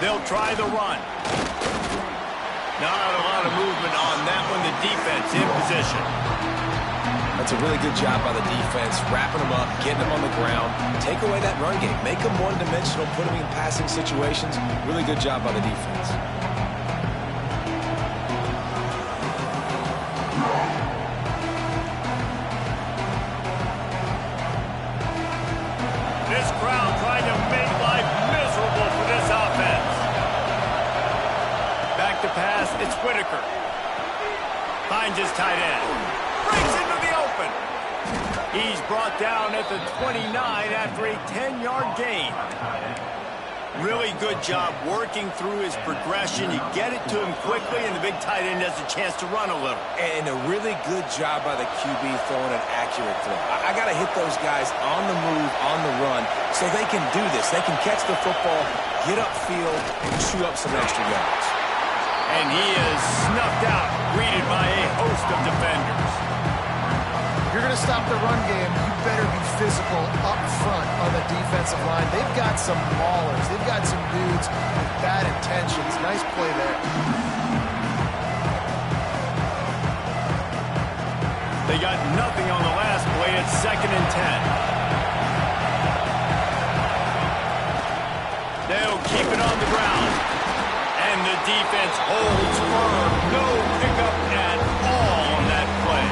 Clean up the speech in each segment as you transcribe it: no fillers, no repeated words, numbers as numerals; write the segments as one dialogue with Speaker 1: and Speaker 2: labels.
Speaker 1: They'll try the run. Not a lot of movement on that one. The defense in position.
Speaker 2: That's a really good job by the defense, wrapping them up, getting them on the ground. Take away that run game. Make them one-dimensional, put them in passing situations. Really good job by the defense.
Speaker 1: This crowd trying to make life miserable for this offense. Back to pass, it's Whitaker. Finds his tight end. Breaks into the open. He's brought down at the 29 after a 10-yard gain. Really good job working through his progression. You get it to him quickly, and the big tight end has a chance to run a little.
Speaker 2: And a really good job by the QB throwing an accurate throw. I got to hit those guys on the move, on the run, so they can do this. They can catch the football, get upfield, and chew up some extra yards.
Speaker 1: And he is snuffed out, greeted by a host of defenders.
Speaker 3: If you're going to stop the run game, you better be physical up front on the defensive line. They've got some maulers. They've got some dudes with bad intentions. Nice play there.
Speaker 1: They got nothing on the last play. It's 2nd and 10. They'll keep it on the ground. And the defense holds firm. No pickup at all on that play.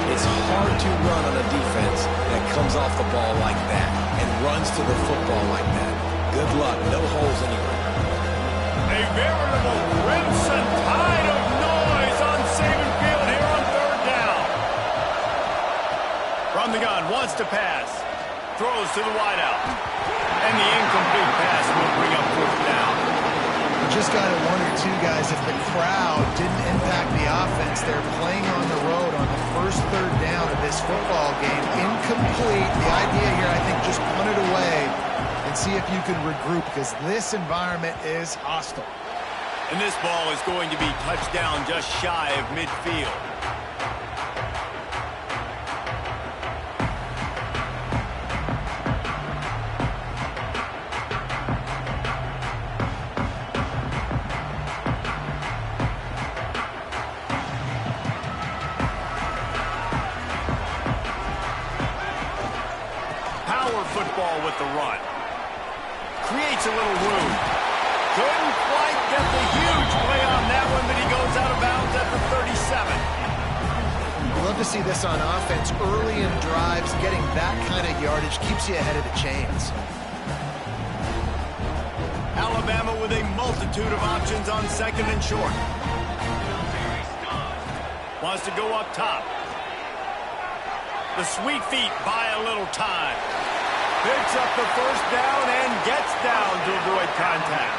Speaker 2: It's hard to run on a defense that comes off the ball like that and runs to the football like that. Good luck. No holes anywhere.
Speaker 1: A veritable crimson tide of noise on Saban Field here on 3rd down. From the gun, wants to pass. Throws to the wideout. And the incomplete pass will bring up 4th down.
Speaker 3: Just got to wonder, too, guys, if the crowd didn't impact the offense. They're playing on the road on the first 3rd down of this football game. Incomplete. The idea here, I think, just punt it away and see if you can regroup, because this environment is hostile.
Speaker 1: And this ball is going to be touchdown just shy of midfield. Football with the run. Creates a little room. Couldn't quite get the huge play on that one, but he goes out of bounds at the 37.
Speaker 3: You love to see this on offense. Early in drives, getting that kind of yardage keeps you ahead of the chains.
Speaker 1: Alabama with a multitude of options on 2nd and short. Wants to go up top. The sweet feet buy a little time. Picks up the 1st down and gets down to avoid contact.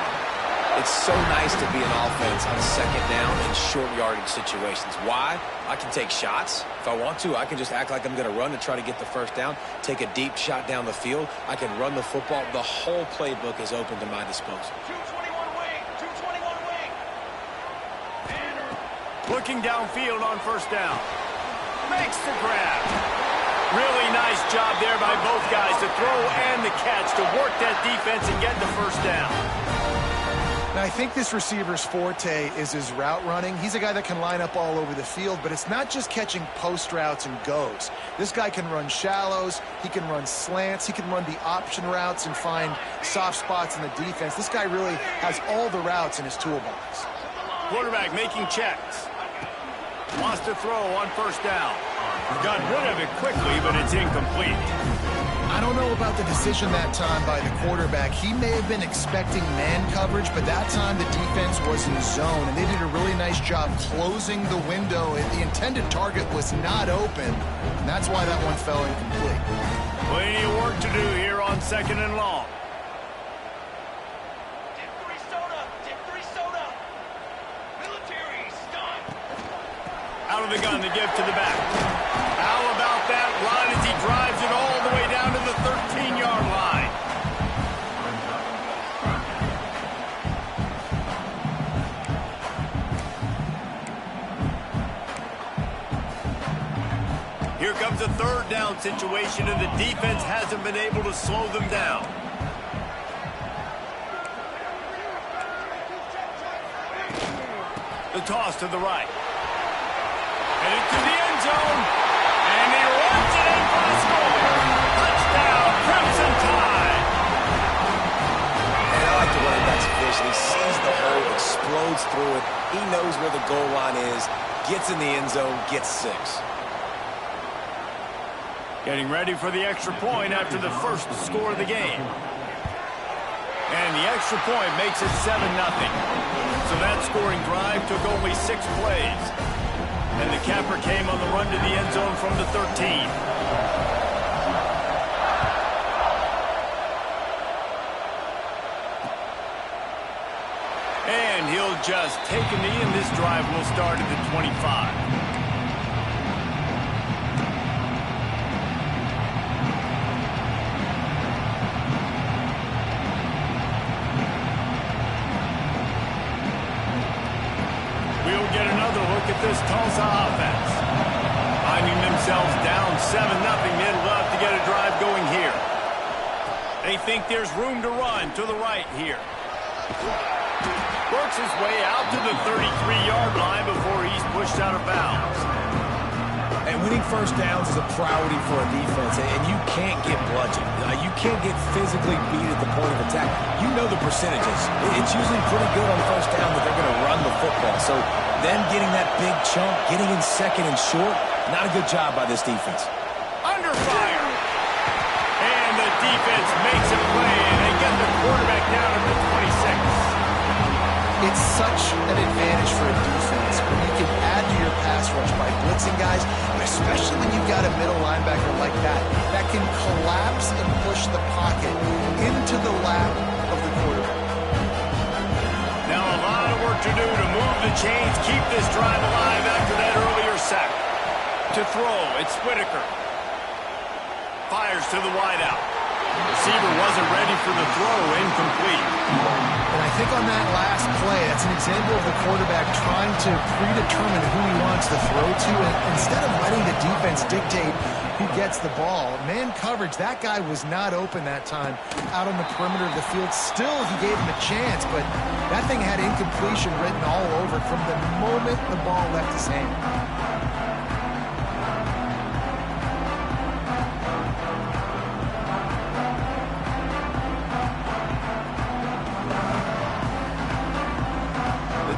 Speaker 2: It's so nice to be an offense on 2nd down in short yardage situations. Why? I can take shots. If I want to, I can just act like I'm going to run to try to get the 1st down, take a deep shot down the field. I can run the football. The whole playbook is open to my disposal.
Speaker 1: 221 wing, 221 wing. Looking downfield on 1st down. Makes the grab. Really nice job there by both guys to throw and the catch to work that defense and get the 1st down.
Speaker 3: Now, I think this receiver's forte is his route running. He's a guy that can line up all over the field, but it's not just catching post routes and goes. This guy can run shallows, he can run slants, he can run the option routes and find soft spots in the defense. This guy really has all the routes in his toolbox.
Speaker 1: Quarterback making checks. Wants to throw on 1st down. Got rid of it quickly, but it's incomplete.
Speaker 3: I don't know about the decision that time by the quarterback. He may have been expecting man coverage, but that time the defense was in zone, and they did a really nice job closing the window. The intended target was not open, and that's why that one fell incomplete.
Speaker 1: Plenty of work to do here on 2nd and long. Out of the gun to give to the back. How about that run as he drives it all the way down to the 13-yard line? Here comes a 3rd down situation, and the defense hasn't been able to slow them down. The toss to the right. Headed to the end zone. And he runs it in for the score. Touchdown, Crimson Tide.
Speaker 2: And I like the running back's vision. He sees the hole, explodes through it. He knows where the goal line is, gets in the end zone, gets 6.
Speaker 1: Getting ready for the extra point after the first score of the game. And the extra point makes it 7-0. So that scoring drive took only 6 plays. And the capper came on the run to the end zone from the 13. And he'll just take a knee, and this drive will start at the 25. We'll get another look at this Tulsa offense. Finding themselves down 7-0, they'd love to get a drive going here. They think there's room to run to the right here. Works his way out to the 33-yard line before he's pushed out of bounds.
Speaker 2: And winning first downs is a priority for a defense, and you can't get bludgeoned. You can't get physically beat at the point of attack. You know the percentages. It's usually pretty good on first down that they're going to run the football. So them getting that big chunk, getting in second and short, not a good job by this defense.
Speaker 1: Under fire. And the defense makes a play, and they get the quarterback down at the 26.
Speaker 3: It's such an advantage for a defense when you can add to your pass rush by blitzing guys, but especially when you've got a middle linebacker like that can collapse and push the pocket into the lap of the quarterback.
Speaker 1: Now a lot of work to do to move the chains, keep this drive alive after that earlier sack. To throw, it's Whitaker. Fires to the wideout. Receiver wasn't ready for the throw, incomplete.
Speaker 3: And I think on that last play, that's an example of the quarterback trying to predetermine who he wants to throw to, and instead of letting the defense dictate who gets the ball. Man coverage, that guy was not open that time out on the perimeter of the field. Still, he gave him a chance, but that thing had incompletion written all over it from the moment the ball left his hand.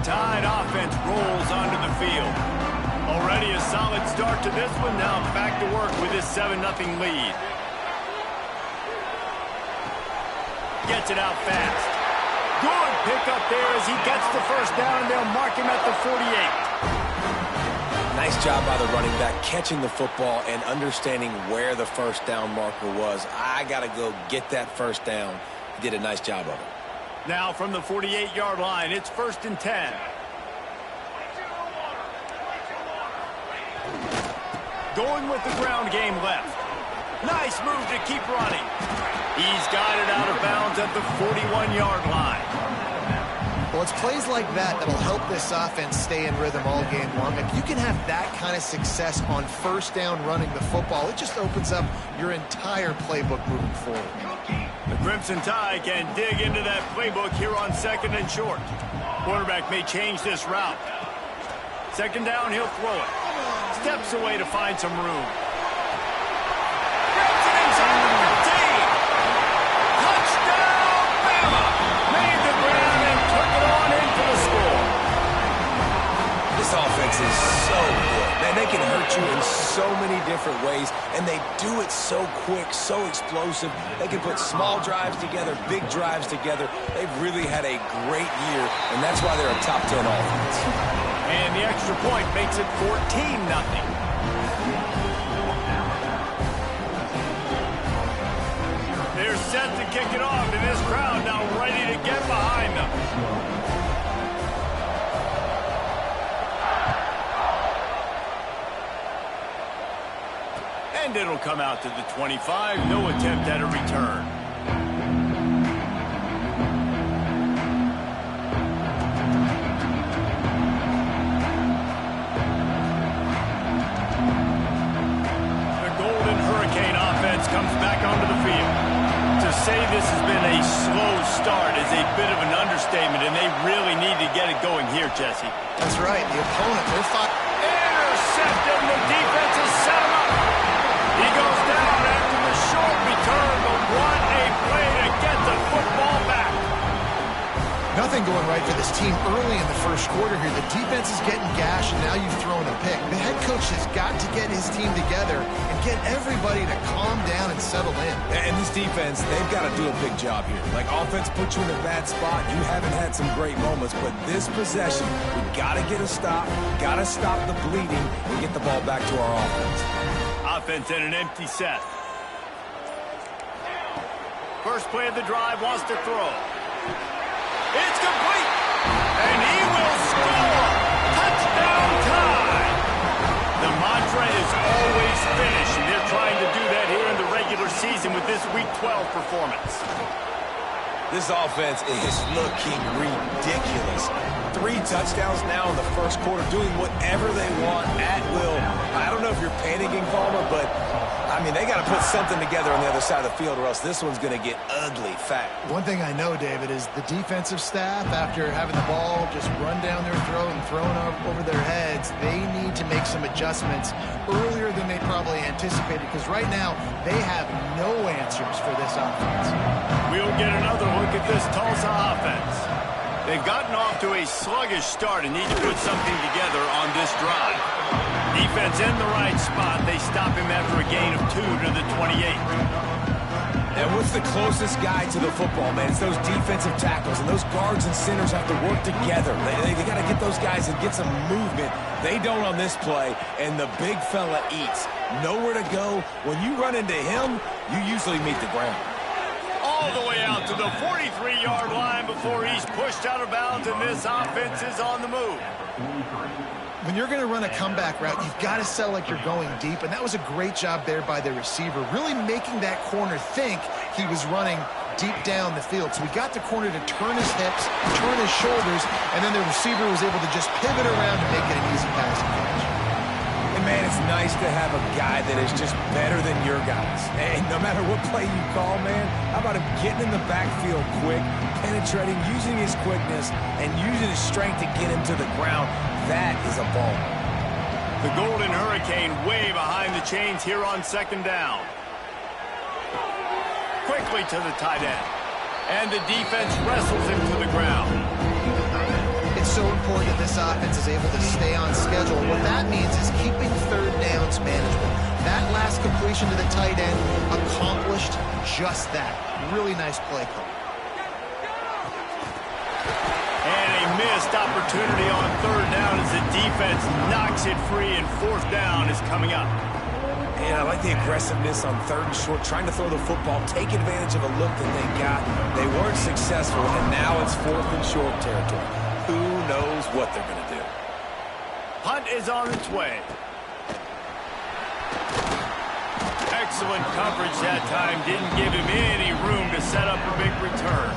Speaker 1: Tide offense rolls onto the field. Already a solid start to this one. Now back to work with this 7-0 lead. Gets it out fast. Good pickup there as he gets the first down, and they'll mark him at the 48.
Speaker 2: Nice job by the running back catching the football and understanding where the first down marker was. I got to go get that first down. He did a nice job of it.
Speaker 1: Now from the 48-yard line, it's 1st and 10. Going with the ground game left. Nice move to keep running. He's got it out of bounds at the 41-yard line.
Speaker 3: Well, it's plays like that that'll help this offense stay in rhythm all game long. If you can have that kind of success on first down running the football, it just opens up your entire playbook moving forward.
Speaker 1: The Crimson Tide can dig into that playbook here on 2nd and short. Quarterback may change this route. 2nd down, he'll throw it. Steps away to find some room. Grabs it inside the 15. Touchdown, Bama! Made the ground and took it on in for the score.
Speaker 2: This offense is so good. Man, they can hurt you in so many different ways, and they do it so quick, so explosive. They can put small drives together, big drives together. They've really had a great year, and that's why they're a top 10 offense.
Speaker 1: And the extra point makes it 14-0. They're set to kick it off, and this crowd now ready to get behind them. And it'll come out to the 25. No attempt at a return. The Golden Hurricane offense comes back onto the field. To say this has been a slow start is a bit of an understatement. statement, and they really need to get it going here, Jesse.
Speaker 3: That's right. The opponent, they're fine.
Speaker 1: Intercepted, and the defense has set him up. He goes down after the short return, but what a play to get the football back.
Speaker 3: Nothing going right for this team early in the first quarter here. The defense is getting gashed, and now you've thrown a pick. The head coach has got to get his team together and get everybody to calm down and settle in.
Speaker 2: And this defense, they've got to do a big job here. Like, offense puts you in a bad spot. You haven't had some great moments, but this possession, we got to get a stop, got to stop the bleeding, and get the ball back to our offense.
Speaker 1: Offense in an empty set. First play of the drive, wants to throw. It's complete, and he will score. Touchdown time. The mantra is always finish, and they're trying to do that here in the regular season with this Week 12 performance.
Speaker 2: This offense is looking ridiculous. 3 touchdowns now in the first quarter, doing whatever they want at will. I don't know if you're panicking, Palmer, but, I mean, they got to put something together on the other side of the field, or else this one's going to get ugly fast.
Speaker 3: One thing I know, David, is the defensive staff, after having the ball just run down their throat and thrown over their heads, they need to make some adjustments earlier than they probably anticipated, because right now they have no answers for this offense.
Speaker 1: We'll get another look at this Tulsa offense. They've gotten off to a sluggish start and need to put something together on this drive. Defense in the right spot. They stop him after a gain of 2 to the 28.
Speaker 2: And what's the closest guy to the football, man? It's those defensive tackles, and those guards and centers have to work together. They got to get those guys and get some movement. They don't on this play, and the big fella eats. Nowhere to go. When you run into him, you usually meet the ground.
Speaker 1: All the way out to the 43-yard line before he's pushed out of bounds, and this offense is on the move.
Speaker 3: When you're going to run a comeback route, you've got to sell like you're going deep, and that was a great job there by the receiver, really making that corner think he was running deep down the field. So we got the corner to turn his hips, turn his shoulders, and then the receiver was able to just pivot around and make it an easy pass to catch.
Speaker 2: And, man, it's nice to have a guy that is just better than your guys. And no matter what play you call, man, how about him getting in the backfield quick, penetrating, using his quickness, and using his strength to get him to the ground. That is a ball.
Speaker 1: The Golden Hurricane way behind the chains here on second down. Quickly to the tight end. And the defense wrestles him to the ground.
Speaker 3: It's so important that this offense is able to stay on schedule. What that means is keeping third downs manageable. That last completion to the tight end accomplished just that. Really nice play call.
Speaker 1: And a missed opportunity on third down as the defense knocks it free, and fourth down is coming up.
Speaker 2: And I like the aggressiveness on third and short, trying to throw the football, take advantage of a look that they got. They weren't successful, and now it's fourth and short territory. Who knows what they're going to do?
Speaker 1: Punt is on its way. Excellent coverage that time. Didn't give him any room to set up a big return.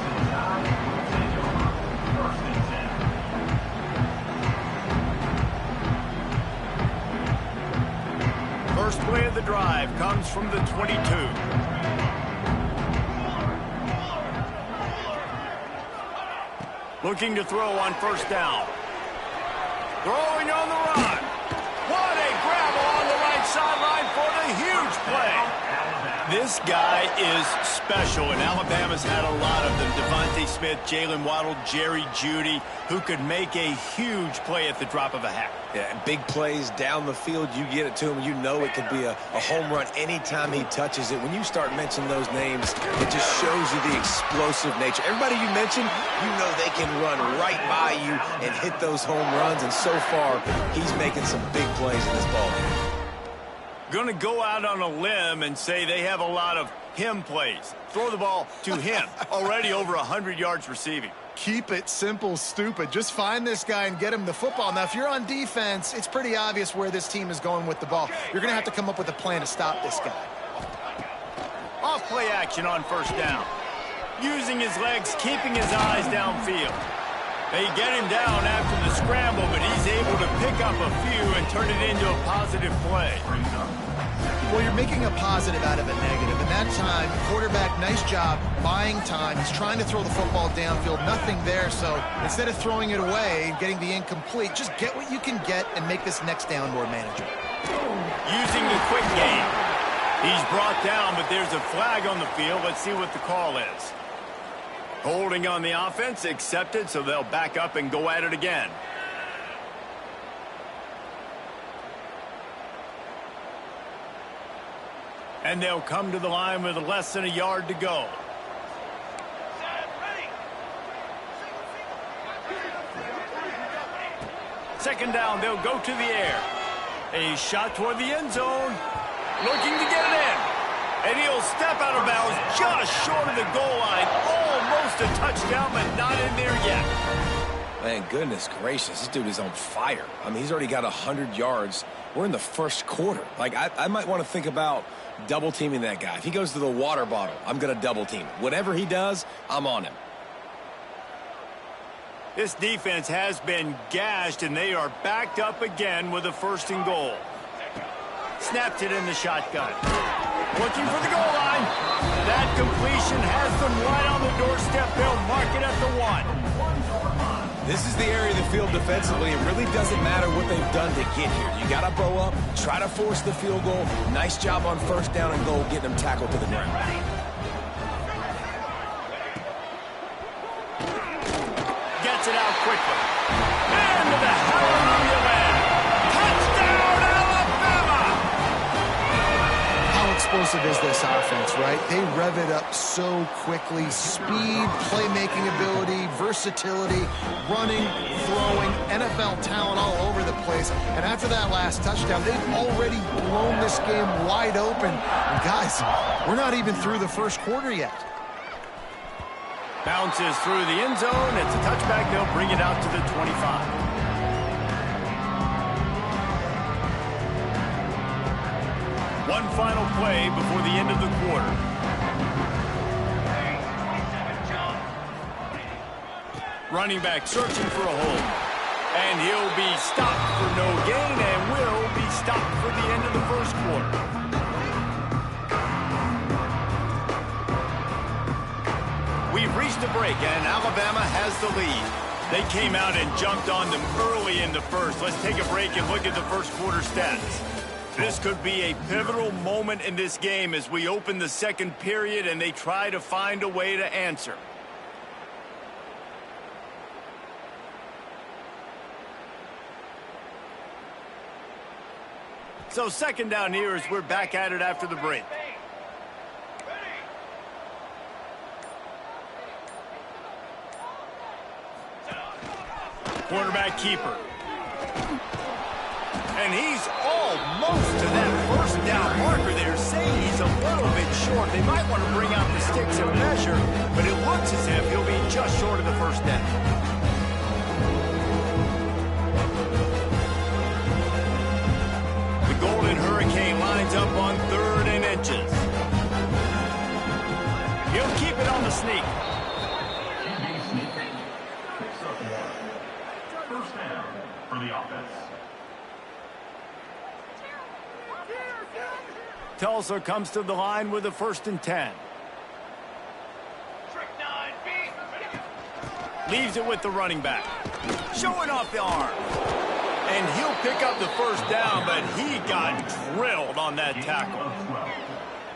Speaker 1: First play of the drive comes from the 22. Looking to throw on first down. Throwing on the run. What a grab along the right sideline for the huge play. This guy is special, and Alabama's had a lot of them. Devontae Smith, Jalen Waddle, Jerry Jeudy, who could make a huge play at the drop of a hat.
Speaker 2: Yeah, big plays down the field, you get it to him. You know it could be a home run anytime he touches it. When you start mentioning those names, it just shows you the explosive nature. Everybody you mentioned, you know they can run right by you and hit those home runs, and so far, he's making some big plays in this ballgame.
Speaker 1: Going to go out on a limb and say they have a lot of him plays. Throw the ball to him. Already over 100 yards receiving.
Speaker 3: Keep it simple, stupid. Just find this guy and get him the football. Now, if you're on defense, it's pretty obvious where this team is going with the ball. You're going to have to come up with a plan to stop this guy.
Speaker 1: Off play action on first down. Using his legs, keeping his eyes downfield. They get him down after the scramble, but he's able to pick up a few and turn it into a positive play.
Speaker 3: Well, you're making a positive out of a negative. And that time, quarterback, nice job, buying time. He's trying to throw the football downfield, nothing there. So instead of throwing it away and getting the incomplete, just get what you can get and make this next down more manageable.
Speaker 1: Using the quick game. He's brought down, but there's a flag on the field. Let's see what the call is. Holding on the offense, accepted, so they'll back up and go at it again. And they'll come to the line with less than a yard to go. Second down, they'll go to the air. A shot toward the end zone. Looking to get it in. And he'll step out of bounds just short of the goal line. Almost a touchdown, but not in there yet.
Speaker 2: Man, goodness gracious, this dude is on fire. I mean, he's already got 100 yards. We're in the first quarter. Like, I might want to think about double-teaming that guy. If he goes to the water bottle, I'm going to double-team. Whatever he does, I'm on him.
Speaker 1: This defense has been gashed, and they are backed up again with a 1st and goal. Snapped it in the shotgun. Looking for the goal line. That completion has them right on the doorstep. They'll mark it at the 1.
Speaker 2: This is the area of the field defensively. It really doesn't matter what they've done to get here. You got to bow up, try to force the field goal. Nice job on 1st down and goal, getting them tackled to the ground.
Speaker 1: Gets it out quickly. And to the hallelujah land. Touchdown, Alabama!
Speaker 3: How explosive is this offense, right? They rev it up so quickly. Speed, playmaking ability, versatility, running, throwing, NFL talent all over the place. And after that last touchdown, they've already blown this game wide open. And guys, we're not even through the first quarter yet.
Speaker 1: Bounces through the end zone. It's a touchback. They'll bring it out to the 25. One final play before the end of the quarter. Running back searching for a hole. And he'll be stopped for no gain and will be stopped for the end of the first quarter. We've reached a break, and Alabama has the lead. They came out and jumped on them early in the first. Let's take a break and look at the first quarter stats. This could be a pivotal moment in this game as we open the second period and they try to find a way to answer. So second down here as we're back at it after the break. Quarterback keeper. And he's almost to that first down marker there, saying he's a little bit short. They might want to bring out the sticks and measure, but it looks as if he'll be just short of the first down. The Golden Hurricane lines up on 3rd and inches. He'll keep it on the sneak.
Speaker 4: First down for the offense.
Speaker 1: Tulsa comes to the line with a 1st and 10. Leaves it with the running back. Showing off the arm. And he'll pick up the first down, but he got drilled on that tackle.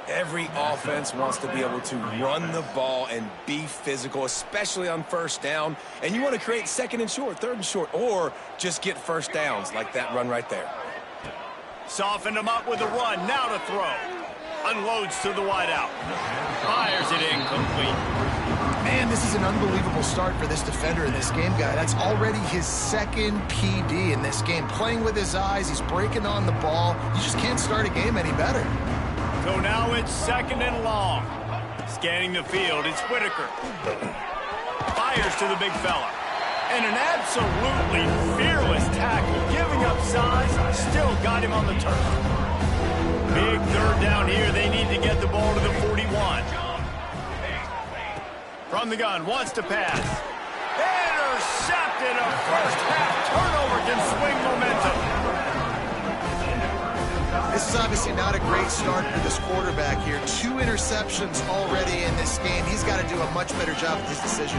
Speaker 2: Every offense wants to be able to run the ball and be physical, especially on 1st down. And you want to create 2nd and short, 3rd and short, or just get 1st downs like that run right there.
Speaker 1: Softened him up with a run, now to throw. Unloads to the wideout. Fires it incomplete.
Speaker 3: Man, this is an unbelievable start for this defender in this game, guy. That's already his 2nd PD in this game. Playing with his eyes, he's breaking on the ball. You just can't start a game any better.
Speaker 1: So now it's 2nd and long. Scanning the field, it's Whitaker. Fires to the big fella. And an absolutely fearless tackle, giving up size, still got him on the turf. Big 3rd down here. They need to get the ball to the 41. From the gun, wants to pass. Intercepted. A first half turnover can swing momentum.
Speaker 3: This is obviously not a great great start for this quarterback here. 2 interceptions already in this game. He's got to do a much better job with his decision.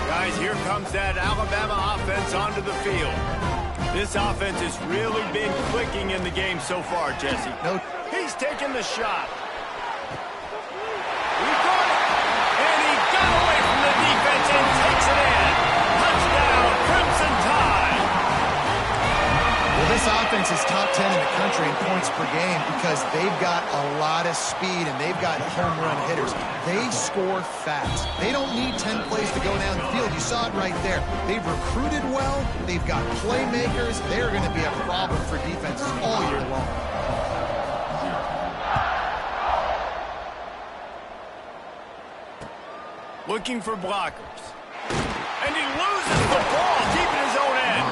Speaker 1: Guys, here comes that Alabama offense onto the field. This offense has really been clicking in the game so far, Jesse.
Speaker 3: No.
Speaker 1: He's taking the shot. He got it. And he got away from the defense and takes it in. Touchdown, Crimson Tide.
Speaker 3: Well, this offense is top 10 in the country in points per game because they've got a lot of speed and they've got home run hitters. They score fast. They don't need 10 plays to go down the field. You saw it right there. They've recruited well. They've got playmakers. They're going to be a problem for defenses all year long.
Speaker 1: Looking for blockers. And he loses the ball deep in his own end.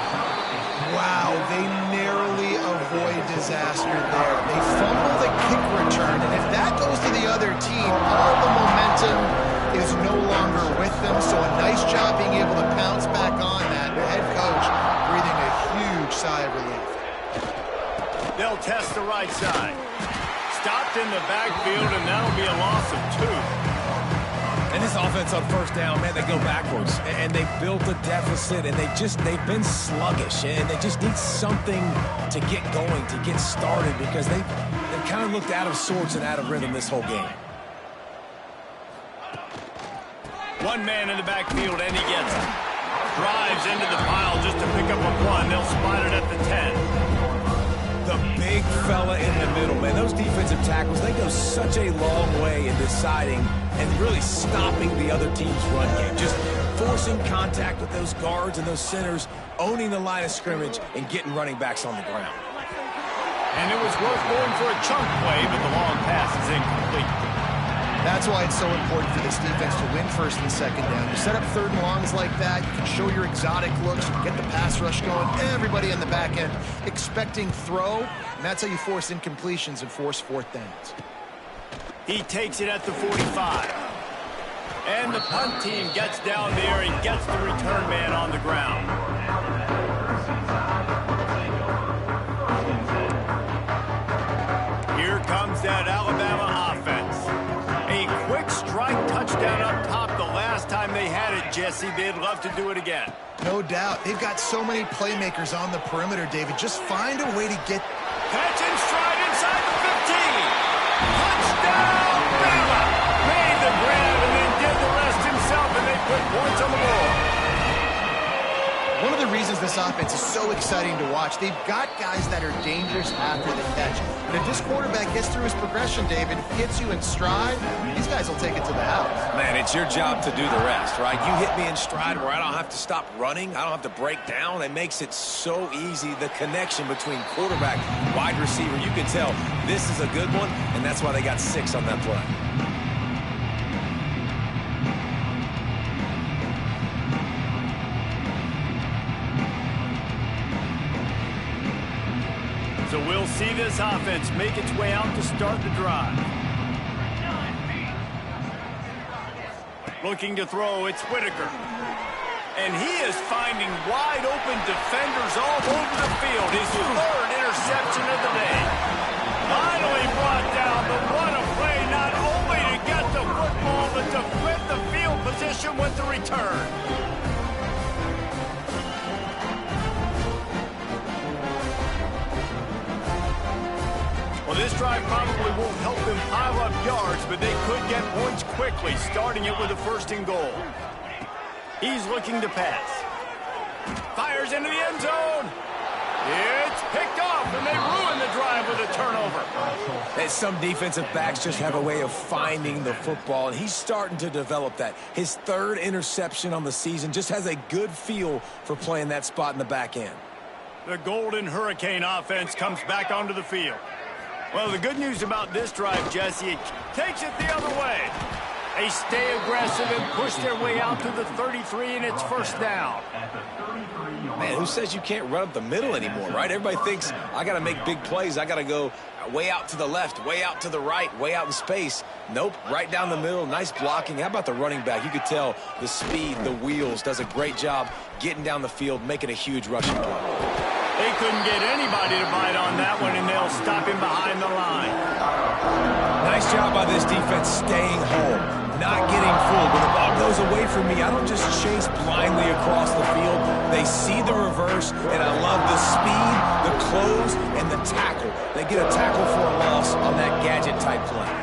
Speaker 3: Wow, they narrowly avoid disaster there. They fumble the kick return, and if that goes to the other team, all the momentum is no longer with them, so a nice job being able to pounce back on that. The head coach breathing a huge sigh of relief.
Speaker 1: They'll test the right side. Stopped in the backfield, and that'll be a loss of 2.
Speaker 2: And this offense on first down, man, they go backwards. And they built a deficit, and they've been sluggish. And they just need something to get going, to get started, because they've kind of looked out of sorts and out of rhythm this whole game.
Speaker 1: One man in the backfield, and he gets it. Drives into the pile just to pick up a 1. They'll spot it at the 10.
Speaker 2: The big fella in the middle, man. Those defensive tackles, they go such a long way in deciding and really stopping the other team's run game. Just forcing contact with those guards and those centers, owning the line of scrimmage, and getting running backs on the ground.
Speaker 1: And it was worth going for a chunk play, but the long pass is incomplete.
Speaker 3: That's why it's so important for this defense to win first and second down. You set up third and longs like that, you can show your exotic looks, you can get the pass rush going, everybody on the back end expecting throw, and that's how you force incompletions and force 4th downs.
Speaker 1: He takes it at the 45. And the punt team gets down there and gets the return man on the ground. Here comes that Alabama offense. A quick strike touchdown up top the last time they had it, Jesse. They'd love to do it again.
Speaker 3: No doubt. They've got so many playmakers on the perimeter, David. Just find a way to get...
Speaker 1: Catch and stride inside the 15. Touchdown, Bama! Made the grab and then did the rest himself, and they put points on the board.
Speaker 3: One of the reasons this offense is so exciting to watch, they've got guys that are dangerous after the catch. But if this quarterback gets through his progression, David, hits you in stride, these guys will take it to the house.
Speaker 2: Man, it's your job to do the rest, right? You hit me in stride where I don't have to stop running. I don't have to break down. It makes it so easy. The connection between quarterback, wide receiver, you can tell this is a good one, and that's why they got 6 on that play.
Speaker 1: So we'll see this offense make its way out to start the drive. Looking to throw, it's Whitaker. And he is finding wide open defenders all over the field. His 3rd interception of the day. Finally brought down, but what a play, not only to get the football, but to flip the field position with the return. Well, this drive probably won't help them pile up yards, but they could get points quickly, starting it with a 1st and goal. He's looking to pass. Fires into the end zone. It's picked off, and they ruin the drive with a turnover.
Speaker 2: And some defensive backs just have a way of finding the football, and he's starting to develop that. His 3rd interception on the season, just has a good feel for playing that spot in the back end.
Speaker 1: The Golden Hurricane offense comes back onto the field. Well, the good news about this drive, Jesse, it takes it the other way. They stay aggressive and push their way out to the 33, and it's first down.
Speaker 2: Man, who says you can't run up the middle anymore, right? Everybody thinks I got to make big plays. I got to go way out to the left, way out to the right, way out in space. Nope, right down the middle. Nice blocking. How about the running back? You could tell the speed, the wheels, does a great job getting down the field, making a huge rushing play.
Speaker 1: They couldn't get anybody to bite on that one, and they'll stop him behind the line.
Speaker 2: Nice job by this defense staying home, not getting fooled. When the ball goes away from me, I don't just chase blindly across the field. They see the reverse, and I love the speed, the close, and the tackle. They get a tackle for a loss on that gadget-type play.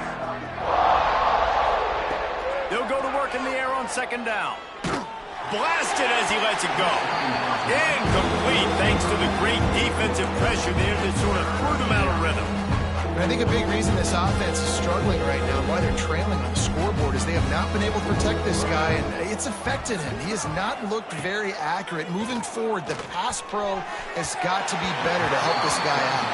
Speaker 1: They'll go to work in the air on second down. Blasted as he lets it go. Incomplete thanks to the great defensive pressure there that sort of threw them out of rhythm.
Speaker 3: And I think a big reason this offense is struggling right now, why they're trailing on the scoreboard, is they have not been able to protect this guy, and it's affected him. He has not looked very accurate. Moving forward, the pass pro has got to be better to help this guy out.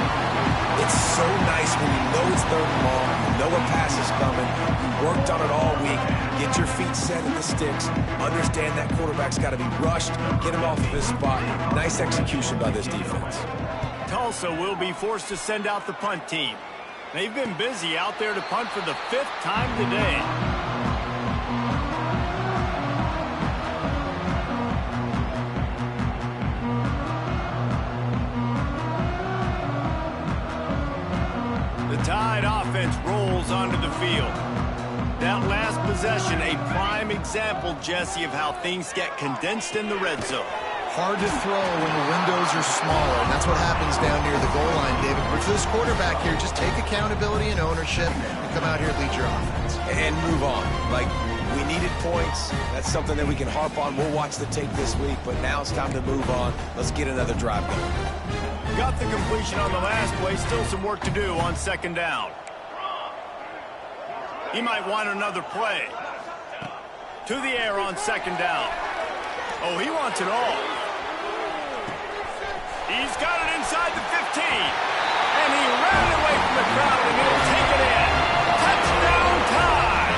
Speaker 2: It's so nice when you know it's third and long, you know a pass is coming, you worked on it all week, get your feet set in the sticks, understand that quarterback's got to be rushed, get him off of his spot. Nice execution by this defense.
Speaker 1: Tulsa will be forced to send out the punt team. They've been busy out there to punt for the 5th time today. The Tide offense rolls onto the field. That last possession, a prime example, Jesse, of how things get condensed in the red zone.
Speaker 3: Hard to throw when the windows are smaller, and that's what happens down near the goal line, David. But for this quarterback here, just take accountability and ownership and come out here and lead your offense.
Speaker 2: And move on. Like, we needed points. That's something that we can harp on. We'll watch the tape this week, but now it's time to move on. Let's get another drive going.
Speaker 1: Got the completion on the last play. Still some work to do on second down. He might want another play. To the air on second down. Oh, he wants it all. He's got it inside the 15. And he ran away from the crowd, and he'll take it in. Touchdown Tide!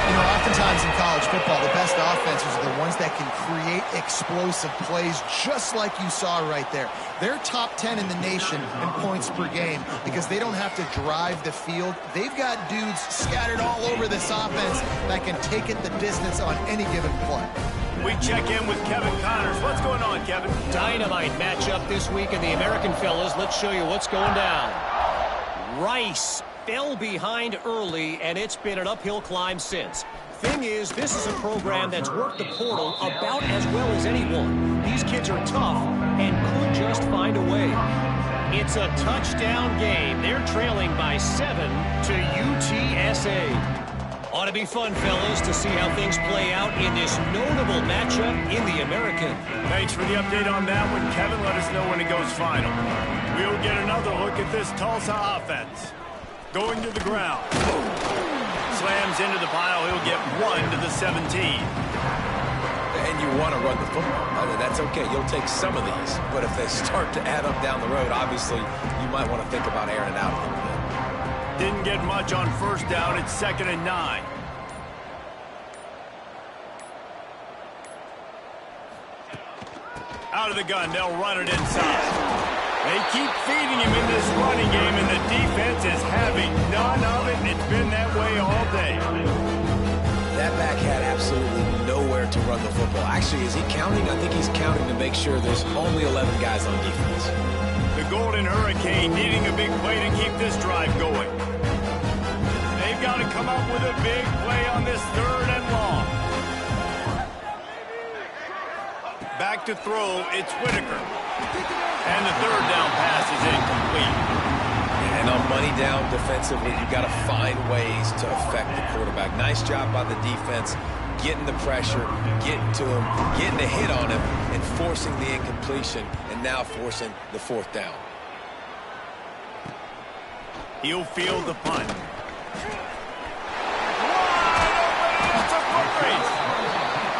Speaker 3: You know, oftentimes in college football, the best offenses are the ones that can create explosive plays, just like you saw right there. They're top 10 in the nation in points per game because they don't have to drive the field. They've got dudes scattered all over this offense that can take it the distance on any given play.
Speaker 1: We check in with Kevin Connors. What's going on, Kevin?
Speaker 5: Dynamite matchup this week in the American, fellas. Let's show you what's going down. Rice fell behind early, and it's been an uphill climb since. Thing is, this is a program that's worked the portal about as well as anyone. These kids are tough and could just find a way. It's a touchdown game. They're trailing by 7 to UTSA. Ought to be fun, fellas, to see how things play out in this notable matchup in the American.
Speaker 1: Thanks for the update on that one, Kevin. Let us know when it goes final. We'll get another look at this Tulsa offense. Going to the ground. Slams into the pile. He'll get 1 to the 17.
Speaker 2: And you want to run the football. That's okay. You'll take some of these. But if they start to add up down the road, obviously, you might want to think about airing it out a little bit.
Speaker 1: Didn't get much on first down. It's 2nd and 9. Out of the gun. They'll run it inside. They keep feeding him in this running game, and the defense is having none of it, and it's been that way all day.
Speaker 2: That back had absolutely nowhere to run the football. Actually, is he counting? I think he's counting to make sure there's only 11 guys on defense.
Speaker 1: The Golden Hurricane needing a big play to keep this drive going. They've got to come up with a big play on this 3rd and long. Back to throw, it's Whitaker. And the 3rd down pass is incomplete.
Speaker 2: And on money down defensively, you've got to find ways to affect the quarterback. Nice job by the defense, getting the pressure, getting to him, getting a hit on him, and forcing the incompletion, and now forcing the 4th down.
Speaker 1: He'll field the punt. It's a foot race.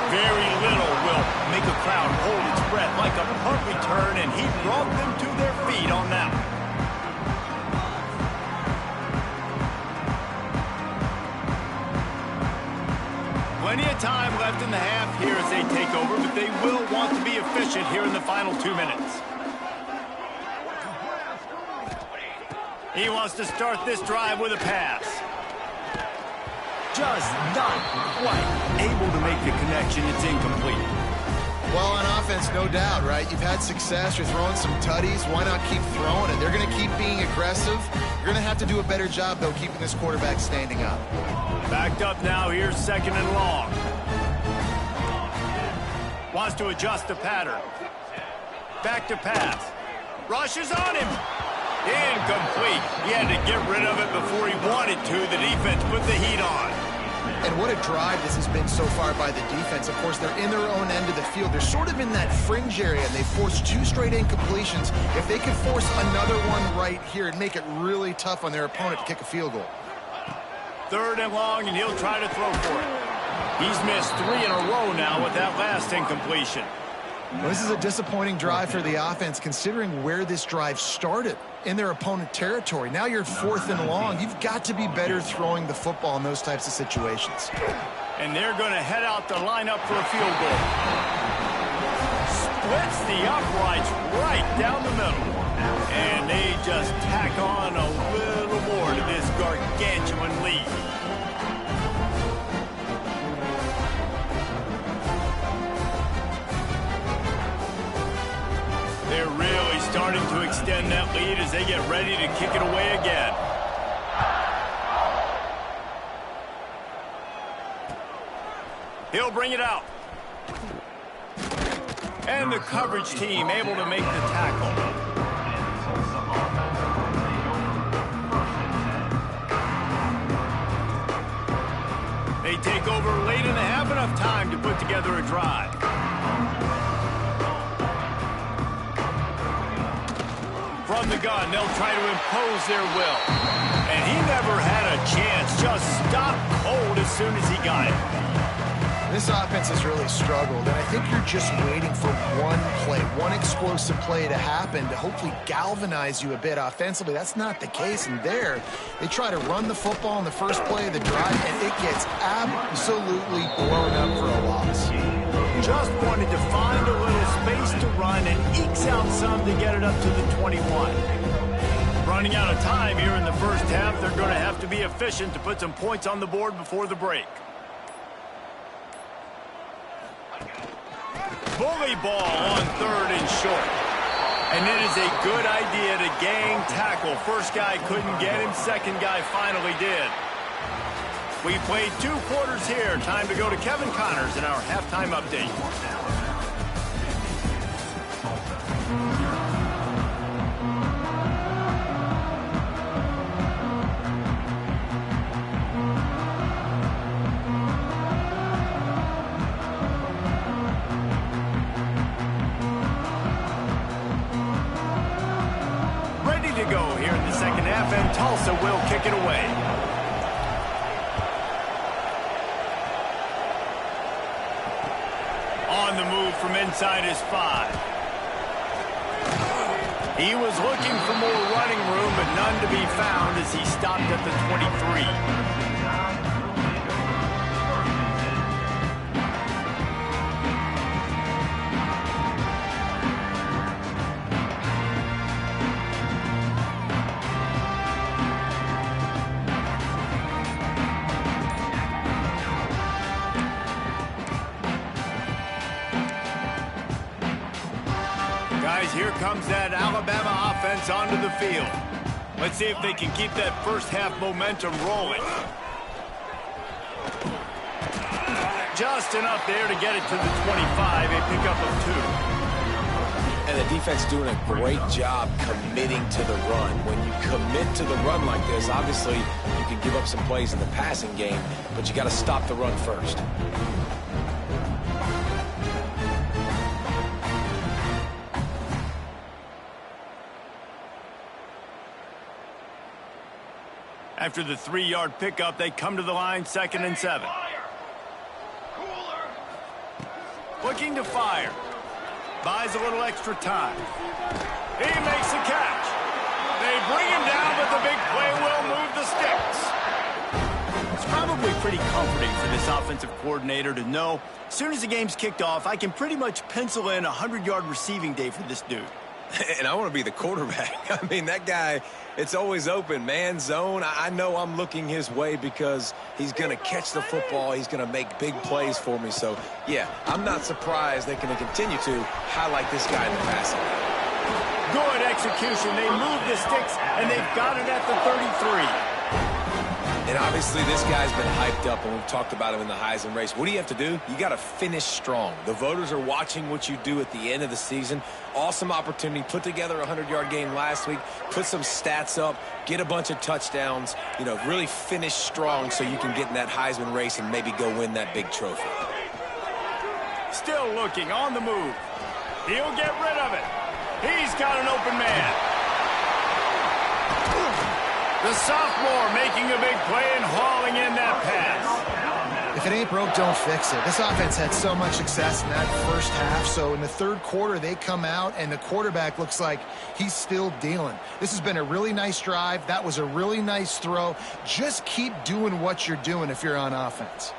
Speaker 1: Very little will make a crowd hold its breath like a punt return, and he brought them to their feet on that one. time left in the half here as they take over, but they will want to be efficient here in the final 2 minutes. He wants to start this drive with a pass. Just not quite able to make the connection. It's incomplete.
Speaker 3: Well, on offense, no doubt, right? You've had success. You're throwing some tutties. Why not keep throwing it? They're going to keep being aggressive. You're going to have to do a better job, though, keeping this quarterback standing up.
Speaker 1: Backed up now. Here's 2nd and long. Wants to adjust the pattern. Back to pass. Rushes on him. Incomplete. He had to get rid of it before he wanted to. The defense put the heat on.
Speaker 3: And what a drive this has been so far by the defense. Of course, they're in their own end of the field. They're sort of in that fringe area, and they forced 2 straight incompletions. If they could force another one right here, it'd make it really tough on their opponent to kick a field goal.
Speaker 1: 3rd and long, and he'll try to throw for it. He's missed 3 in a row now with that last incompletion.
Speaker 3: Well, this is a disappointing drive for the offense, considering where this drive started, in their opponent territory. Now you're 4th and long. You've got to be better throwing the football in those types of situations.
Speaker 1: And they're going to head out to line up for a field goal. Splits the uprights right down the middle. And they just tack on a little more to this gargantuan lead. They're really starting to extend that lead as they get ready to kick it away again. He'll bring it out. And the coverage team able to make the tackle. They take over late in the half, enough time to put together a drive. From the gun, they'll try to impose their will. And he never had a chance, just stopped cold as soon as he got it.
Speaker 3: This offense has really struggled, and I think you're just waiting for one play, one explosive play to happen to hopefully galvanize you a bit offensively. That's not the case, and there, they try to run the football in the first play of the drive, and it gets absolutely blown up for a loss.
Speaker 1: Just wanted to find a little space to run and ekes out some to get it up to the 21. Running out of time here in the first half, they're going to have to be efficient to put some points on the board before the break. Bully ball on 3rd and short. And it is a good idea to gang tackle. First guy couldn't get him, second guy finally did. We played 2 quarters here. Time to go to Kevin Connors in our halftime update. Ready to go here in the second half, and Tulsa will kick it away. On the move from inside his 5. He was looking for more running room, but none to be found as he stopped at the 23. Here comes that Alabama offense onto the field. Let's see if they can keep that first half momentum rolling. Just enough there to get it to the 25, a pickup of 2.
Speaker 2: And the defense doing a great job committing to the run. When you commit to the run like this, obviously you can give up some plays in the passing game, but you got to stop the run first.
Speaker 1: After the 3-yard pickup, they come to the line, 2nd and 7. Looking to fire. Buys a little extra time. He makes the catch. They bring him down, but the big play will move the sticks. It's probably pretty comforting for this offensive coordinator to know as soon as the game's kicked off, I can pretty much pencil in a 100-yard receiving day for this dude.
Speaker 2: And I want to be the quarterback. I mean, that guy, it's always open, man, zone. I know I'm looking his way because he's going to catch the football. He's going to make big plays for me. So, yeah, I'm not surprised they can continue to highlight this guy in the passing.
Speaker 1: Good execution. They move the sticks, and they've got it at the 33.
Speaker 2: And obviously this guy's been hyped up, and we've talked about him in the Heisman race. What do you have to do? You got to finish strong. The voters are watching what you do at the end of the season. Awesome opportunity. Put together a 100-yard game last week. Put some stats up. Get a bunch of touchdowns. You know, really finish strong so you can get in that Heisman race and maybe go win that big trophy.
Speaker 1: Still looking on the move. He'll get rid of it. He's got an open man. The sophomore making a big play and hauling in that pass.
Speaker 3: If it ain't broke, don't fix it. This offense had so much success in that first half, so in the third quarter they come out and the quarterback looks like he's still dealing. This has been a really nice drive. That was a really nice throw. Just keep doing what you're doing if you're on offense.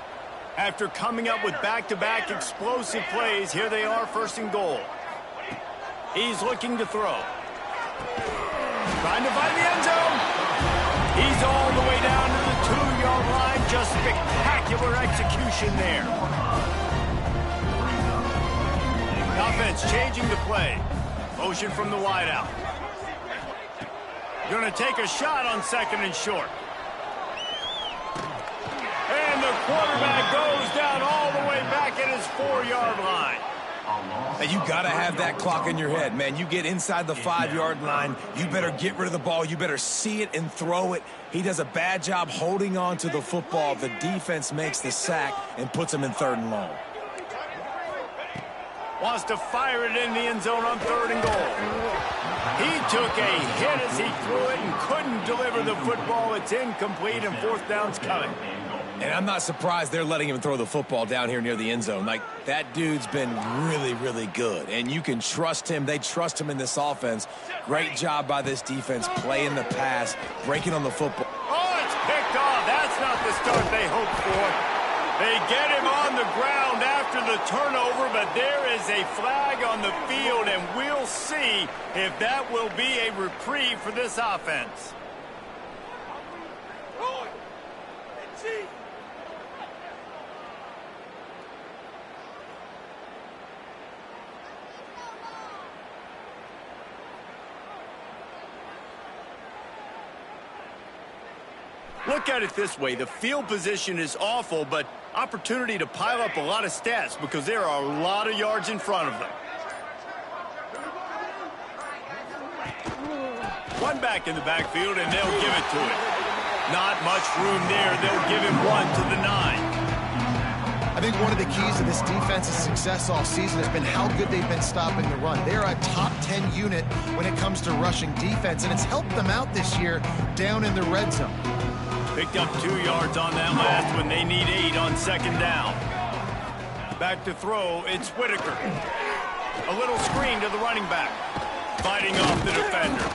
Speaker 1: After coming up with back-to-back explosive plays, here they are, first and goal. He's looking to throw. Trying to find the end zone. He's all the way down to the 2-yard line. Just spectacular execution there. Offense changing the play. Motion from the wideout. Going to take a shot on second and short. And the quarterback goes down all the way back at his 4-yard line.
Speaker 2: And you got to have that clock in your head, man. You get inside the 5-yard line, you better get rid of the ball. You better see it and throw it. He does a bad job holding on to the football. The defense makes the sack and puts him in 3rd and long.
Speaker 1: Wants to fire it in the end zone on 3rd and goal. He took a hit as he threw it and couldn't deliver the football. It's incomplete, and 4th down's coming.
Speaker 2: And I'm not surprised they're letting him throw the football down here near the end zone. Like, that dude's been really, really good. And you can trust him. They trust him in this offense. Great job by this defense playing the pass, breaking on the football.
Speaker 1: Oh, it's picked off. That's not the start they hoped for. They get him on the ground after the turnover, but there is a flag on the field, and we'll see if that will be a reprieve for this offense. Look at it this way. The field position is awful, but opportunity to pile up a lot of stats because there are a lot of yards in front of them. One back in the backfield, and they'll give it to him. Not much room there. They'll give him 1 to the 9.
Speaker 3: I think one of the keys to this defense's success all season has been how good they've been stopping the run. They're a top 10 unit when it comes to rushing defense, and it's helped them out this year down in the red zone.
Speaker 1: Picked up 2 yards on that last one. They need 8 on 2nd down. Back to throw, it's Whitaker. A little screen to the running back. Fighting off the defender.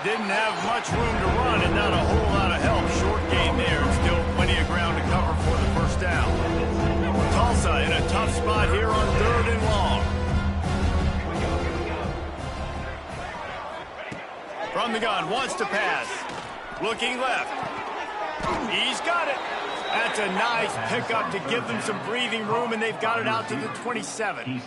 Speaker 1: Didn't have much room to run and not a whole lot of help. Short game there. Still plenty of ground to cover for the 1st down. Tulsa in a tough spot here on 3rd and long. From the gun, wants to pass. Looking left. He's got it. That's a nice pickup to give them some breathing room, and they've got it out to the 27.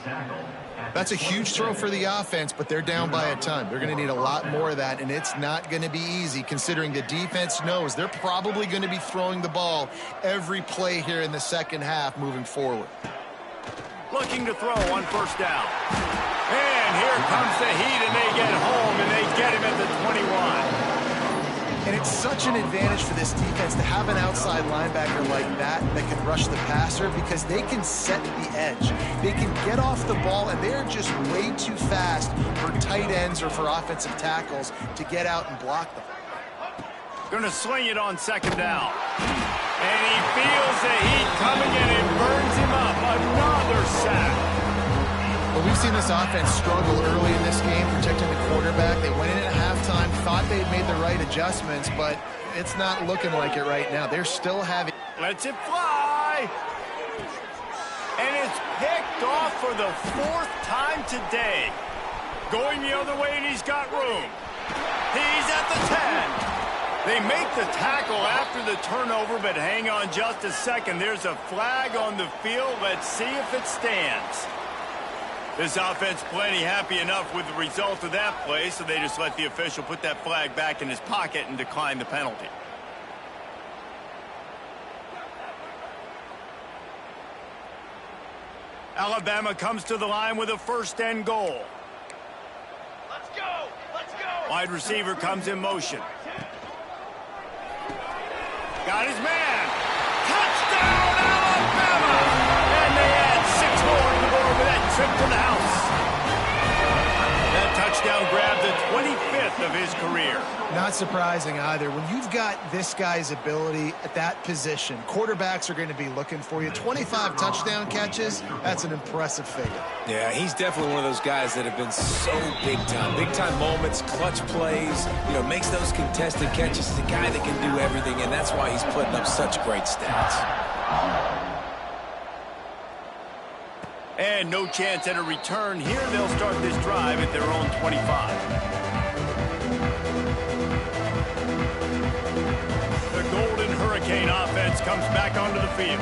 Speaker 3: That's a huge throw for the offense, but they're down by a ton. They're going to need a lot more of that, and it's not going to be easy considering the defense knows they're probably going to be throwing the ball every play here in the 2nd half moving forward.
Speaker 1: Looking to throw on 1st down. And here comes the heat, and they get home, and they get him at the 21.
Speaker 3: And it's such an advantage for this defense to have an outside linebacker like that can rush the passer because they can set the edge. They can get off the ball, and they're just way too fast for tight ends or for offensive tackles to get out and block them.
Speaker 1: Going to sling it on 2nd down. And he feels the heat coming, and it burns him up. Another sack.
Speaker 3: Well, we've seen this offense struggle early in this game protecting the quarterback. They went in at halftime, thought they had made the right adjustments, but it's not looking like it right now. They're still having
Speaker 1: Lets it fly. And it's picked off for the 4th time today. Going the other way, and he's got room. He's at the 10. They make the tackle after the turnover, but hang on just a second. There's a flag on the field. Let's see if it stands. This offense plenty happy enough with the result of that play, so they just let the official put that flag back in his pocket and decline the penalty. Alabama comes to the line with a 1st and goal.
Speaker 6: Let's go! Let's go!
Speaker 1: Wide receiver comes in motion. Got his man. Touchdown, Alabama! And they add 6 more on the board with that trip to the house. That touchdown grabbed the 25th of his career.
Speaker 3: Not surprising either. When you've got this guy's ability at that position, quarterbacks are going to be looking for you. 25 touchdown catches, that's an impressive figure.
Speaker 2: Yeah, he's definitely one of those guys that have been so big time. Big time moments, clutch plays, makes those contested catches. He's a guy that can do everything, and that's why he's putting up such great stats.
Speaker 1: And no chance at a return here. They'll start this drive at their own 25. The Golden Hurricane offense comes back onto the field.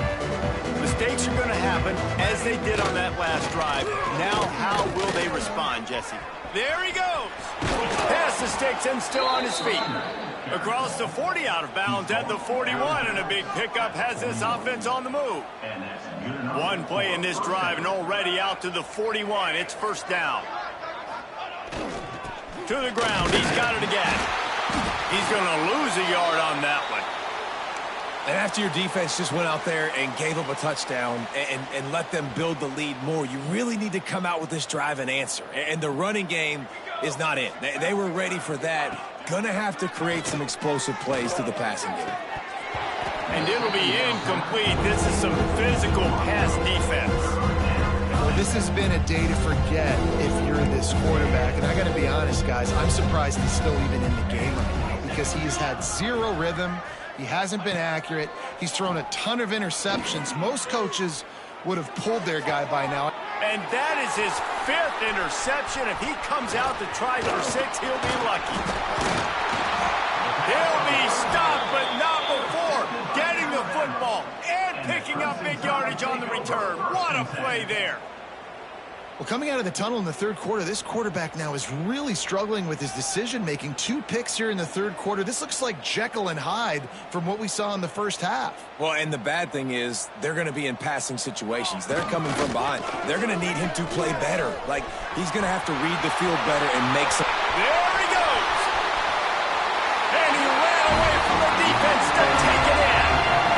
Speaker 1: Mistakes are going to happen, as they did on that last drive. Now, how will they respond, Jesse? There he goes. Past the sticks and still on his feet. Across the 40, out of bounds at the 41, and a big pickup has this offense on the move. One play in this drive and already out to the 41. It's 1st down. To the ground. He's got it again. He's going to lose a yard on that one.
Speaker 2: And after your defense just went out there and gave up a touchdown and let them build the lead more, you really need to come out with this drive and answer. And the running game is not in. They were ready for that. Gonna have to create some explosive plays to the passing game.
Speaker 1: And it'll be incomplete. This is some physical pass defense.
Speaker 3: Well, this has been a day to forget if you're this quarterback. And I got to be honest, guys, I'm surprised he's still even in the game right now because he has had 0 rhythm. He hasn't been accurate. He's thrown a ton of interceptions. Most coaches would have pulled their guy by now.
Speaker 1: And that is his 5th interception. If he comes out to try for 6, he'll be lucky. He'll be stopped, but not before getting the football and picking up big yardage on the return. What a play there.
Speaker 3: Well, coming out of the tunnel in the 3rd quarter, this quarterback now is really struggling with his decision-making. 2 picks here in the 3rd quarter. This looks like Jekyll and Hyde from what we saw in the 1st half.
Speaker 2: Well, and the bad thing is they're going to be in passing situations. They're coming from behind. They're going to need him to play better. Like, he's going to have to read the field better and make some...
Speaker 1: There he goes. And he ran away from the defense to take it in.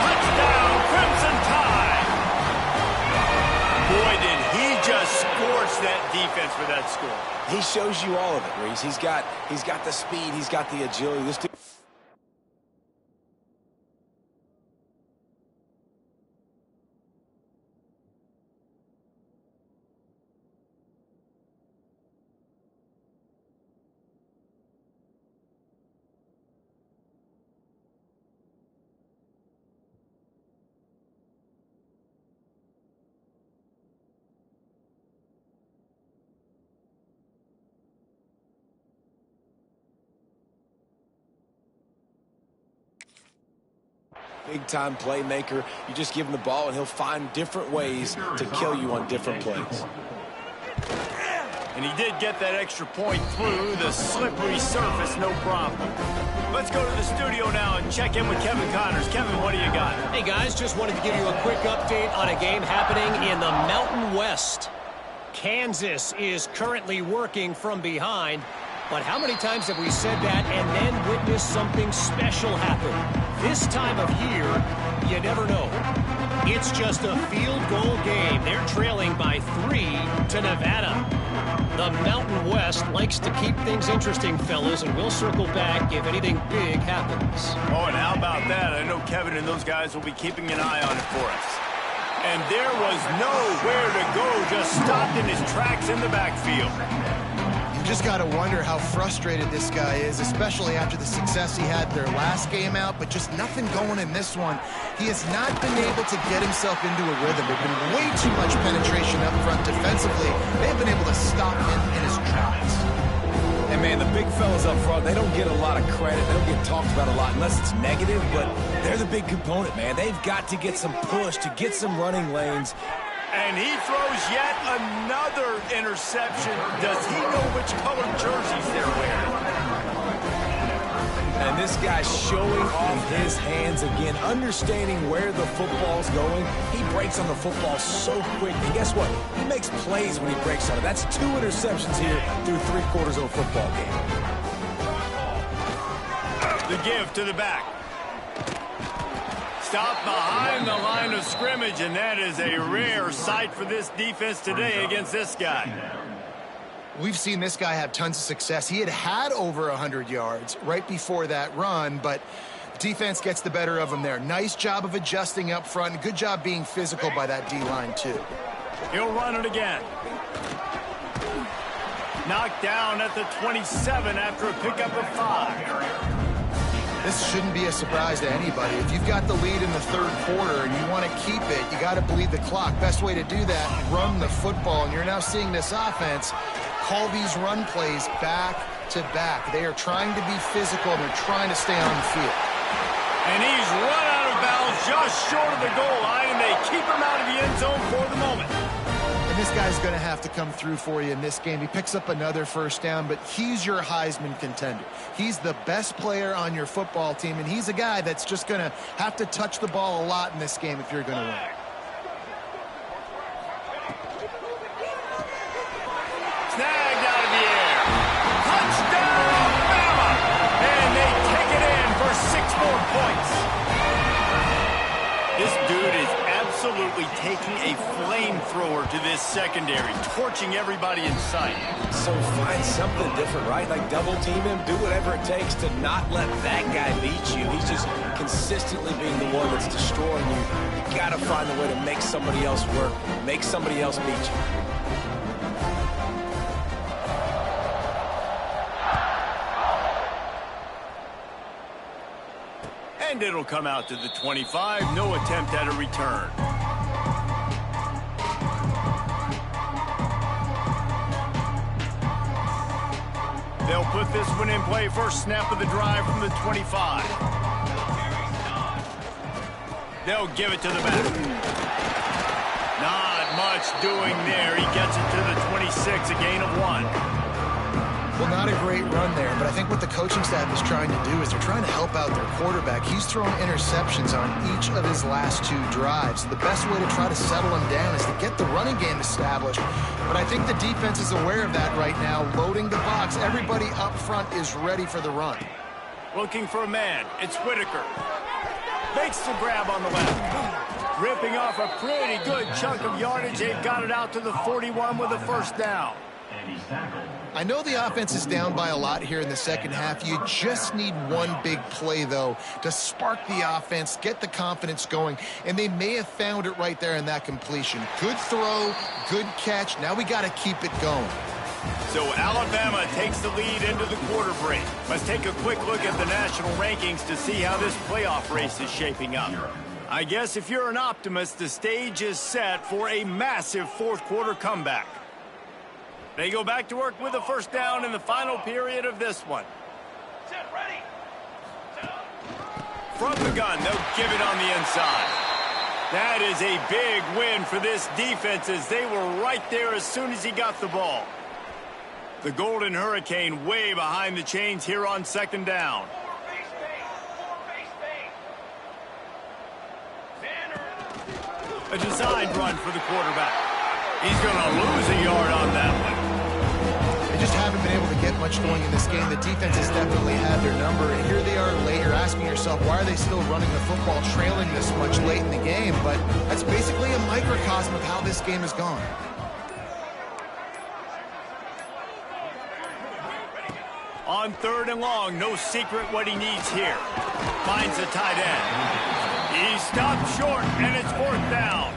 Speaker 1: Touchdown, Crimson Tide. Boy, did he just scorch that defense for that score.
Speaker 2: He shows you all of it, Reese. He's got the speed. He's got the agility. This dude... Big-time playmaker. You just give him the ball, and he'll find different ways to kill you on different plays.
Speaker 1: And he did get that extra point through the slippery surface, no problem. Let's go to the studio now and check in with Kevin Connors. Kevin, what do you got?
Speaker 5: Hey, guys, just wanted to give you a quick update on a game happening in the Mountain West. Kansas is currently working from behind. But how many times have we said that and then witnessed something special happen? This time of year, you never know. It's just a field goal game. They're trailing by 3 to Nevada. The Mountain West likes to keep things interesting, fellas, and we'll circle back if anything big happens.
Speaker 1: Oh, and how about that? I know Kevin and those guys will be keeping an eye on it for us. And there was nowhere to go, just stopped in his tracks in the backfield.
Speaker 3: You just got to wonder how frustrated this guy is, especially after the success he had their last game out, but just nothing going in this one. He has not been able to get himself into a rhythm. There's been way too much penetration up front defensively. They've been able to stop him in his tracks.
Speaker 2: And, man, the big fellas up front, they don't get a lot of credit. They don't get talked about a lot unless it's negative, but they're the big component, man. They've got to get some push, to get some running lanes.
Speaker 1: And he throws yet another interception. Does he know which color jerseys they're wearing?
Speaker 2: And this guy's showing off his hands again, understanding where the football's going. He breaks on the football so quick. And guess what? He makes plays when he breaks on it. That's 2 interceptions here through 3/4 of a football game.
Speaker 1: The give to the back. Stop behind the line of scrimmage, and that is a rare sight for this defense today against this guy.
Speaker 3: We've seen this guy have tons of success. He had over 100 yards right before that run, but defense gets the better of him there. Nice job of adjusting up front. Good job being physical by that D-line, too.
Speaker 1: He'll run it again. Knocked down at the 27 after a pickup of 5.
Speaker 3: This shouldn't be a surprise to anybody. If you've got the lead in the 3rd quarter and you want to keep it, you got to bleed the clock. Best way to do that, run the football. And you're now seeing this offense call these run plays back to back. They are trying to be physical, and they're trying to stay on the field.
Speaker 1: And he's run out of bounds just short of the goal line, and they keep him out of the end zone for the moment.
Speaker 3: And this guy's going to have to come through for you in this game. He picks up another 1st down, but he's your Heisman contender. He's the best player on your football team, and he's a guy that's just going to have to touch the ball a lot in this game if you're going to win.
Speaker 1: Snagged out of the air. Touchdown, Bama! And they take it in for 6 more points. This dude is absolutely taking a flamethrower to this secondary, torching everybody in sight.
Speaker 2: So find something different, right? Like double team him, do whatever it takes to not let that guy beat you. He's just consistently being the one that's destroying you. You got to find a way to make somebody else work, make somebody else beat you.
Speaker 1: And it'll come out to the 25. No attempt at a return. They'll put this one in play. First snap of the drive from the 25. They'll give it to the back. Not much doing there. He gets it to the 26, a gain of 1.
Speaker 3: Well, not a great run there, but I think what the coaching staff is trying to do is they're trying to help out their quarterback. He's thrown interceptions on each of his last 2 drives. The best way to try to settle him down is to get the running game established. But I think the defense is aware of that right now, loading the box. Everybody up front is ready for the run.
Speaker 1: Looking for a man. It's Whitaker. Makes the grab on the left. Ripping off a pretty good chunk of yardage. They've got it out to the 41 with a 1st down.
Speaker 3: I know the offense is down by a lot here in the 2nd half. You just need one big play, though, to spark the offense, get the confidence going, and they may have found it right there in that completion. Good throw, good catch. Now we got to keep it going.
Speaker 1: So Alabama takes the lead into the quarter break. Let's take a quick look at the national rankings to see how this playoff race is shaping up. I guess if you're an optimist, the stage is set for a massive 4th quarter comeback. They go back to work with a 1st down in the final period of this one.
Speaker 6: Set, ready.
Speaker 1: From the gun, they'll give it on the inside. That is a big win for this defense as they were right there as soon as he got the ball. The Golden Hurricane way behind the chains here on 2nd down. A designed run for the quarterback. He's going to lose a yard on that one.
Speaker 3: They just haven't been able to get much going in this game. The defense has definitely had their number, and here they are late. You're asking yourself, why are they still running the football, trailing this much late in the game? But that's basically a microcosm of how this game has gone.
Speaker 1: On 3rd and long, no secret what he needs here. Finds a tight end. He stopped short, and it's 4th down.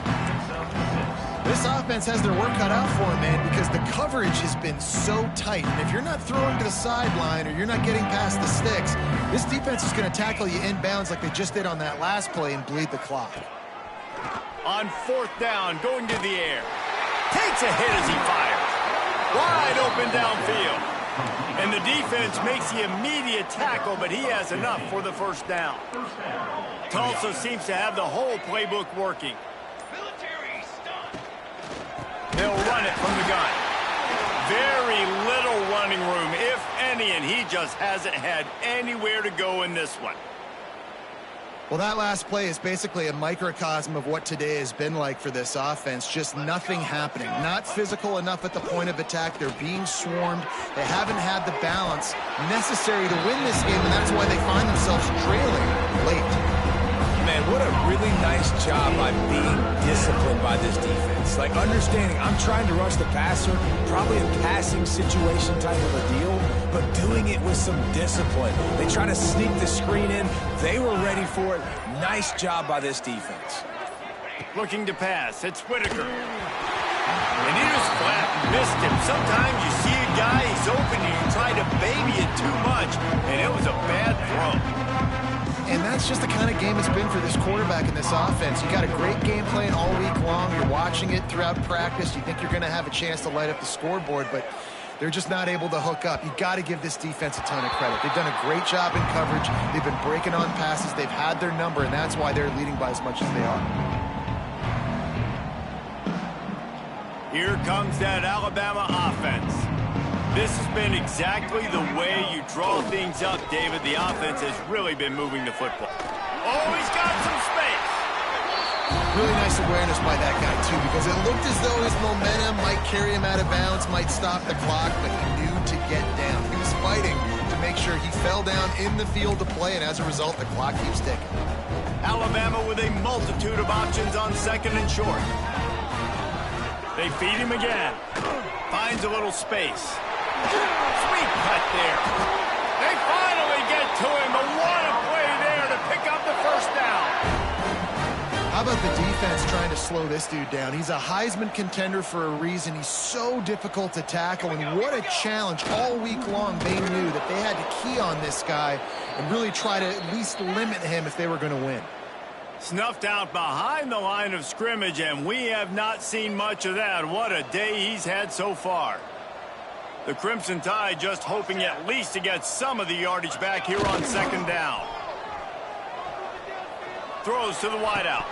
Speaker 3: This offense has their work cut out for them, man, because the coverage has been so tight. And if you're not throwing to the sideline or you're not getting past the sticks, this defense is going to tackle you inbounds like they just did on that last play and bleed the clock.
Speaker 1: On 4th down, going to the air. Takes a hit as he fires. Wide open downfield. And the defense makes the immediate tackle, but he has enough for the 1st down. Tulsa seems to have the whole playbook working. They'll run it from the gun. Very little running room, if any, and he just hasn't had anywhere to go in this one.
Speaker 3: Well, that last play is basically a microcosm of what today has been like for this offense. Just nothing happening. Not physical enough at the point of attack. They're being swarmed. They haven't had the balance necessary to win this game, and that's why they find themselves trailing late.
Speaker 2: Man, what a really nice job by being disciplined by this defense. Like, understanding I'm trying to rush the passer, probably a passing situation type of a deal, but doing it with some discipline. They try to sneak the screen in. They were ready for it. Nice job by this defense.
Speaker 1: Looking to pass. It's Whitaker. And he just flat missed him. Sometimes you see a guy, he's open, and you try to baby it too much, and it was a bad throw.
Speaker 3: And that's just the kind of game it's been for this quarterback in this offense. You got a great game plan all week long. You're watching it throughout practice. You think you're going to have a chance to light up the scoreboard, but they're just not able to hook up. You got to give this defense a ton of credit. They've done a great job in coverage. They've been breaking on passes. They've had their number, and that's why they're leading by as much as they are.
Speaker 1: Here comes that Alabama offense. This has been exactly the way you draw things up, David. The offense has really been moving the football. Oh, he's got some space.
Speaker 3: Really nice awareness by that guy, too, because it looked as though his momentum might carry him out of bounds, might stop the clock, but he knew to get down. He was fighting to make sure he fell down in the field to play, and as a result, the clock keeps ticking.
Speaker 1: Alabama with a multitude of options on 2nd and short. They feed him again. Finds a little space. Sweet cut there. They finally get to him, but what a play there to pick up the 1st down.
Speaker 3: How about the defense trying to slow this dude down? He's a Heisman contender for a reason. He's so difficult to tackle, and what a challenge. All week long, they knew that they had to key on this guy and really try to at least limit him if they were going to win.
Speaker 1: Snuffed out behind the line of scrimmage, and we have not seen much of that. What a day he's had so far. The Crimson Tide just hoping at least to get some of the yardage back here on 2nd down. Throws to the wideout.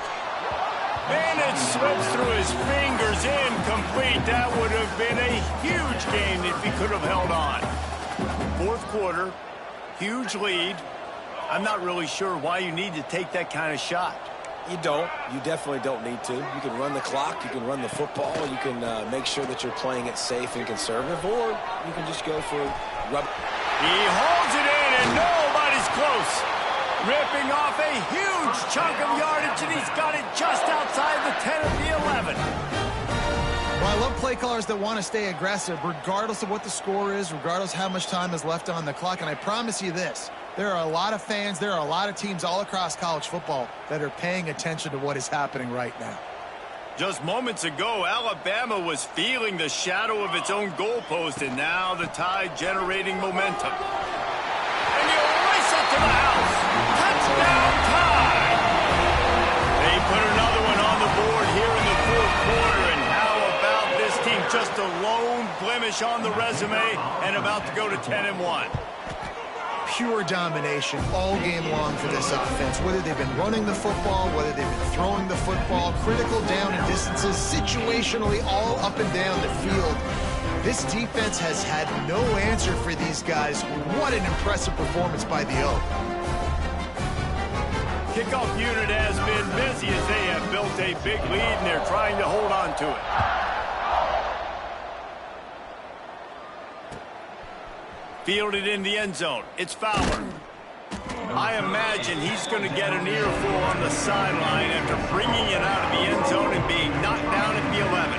Speaker 1: And it slips through his fingers, incomplete. That would have been a huge game if he could have held on. 4th quarter, huge lead. I'm not really sure why you need to take that kind of shot.
Speaker 2: You don't. You definitely don't need to. You can run the clock. You can run the football. You can make sure that you're playing it safe and conservative, or you can just go for rubber.
Speaker 1: He holds it in, and nobody's close. Ripping off a huge chunk of yardage, and he's got it just outside the 10 of the 11.
Speaker 3: Well, I love play callers that want to stay aggressive, regardless of what the score is, regardless how much time is left on the clock. And I promise you this, there are a lot of fans, there are a lot of teams all across college football that are paying attention to what is happening right now.
Speaker 1: Just moments ago, Alabama was feeling the shadow of its own goalpost, and now the Tide generating momentum. And he'll race up to the house. Touchdown, Tide! They put another one on the board here in the 4th quarter, and how about this team? Just a lone blemish on the resume and about to go to 10-1.
Speaker 3: Pure domination all game long for this offense. Whether they've been running the football, whether they've been throwing the football, critical down and distances, situationally all up and down the field. This defense has had no answer for these guys. What an impressive performance by the Oak.
Speaker 1: Kickoff unit has been busy as they have built a big lead, and they're trying to hold on to it. Fielded in the end zone. It's Fowler. I imagine he's going to get an earful on the sideline after bringing it out of the end zone and being knocked down at the 11.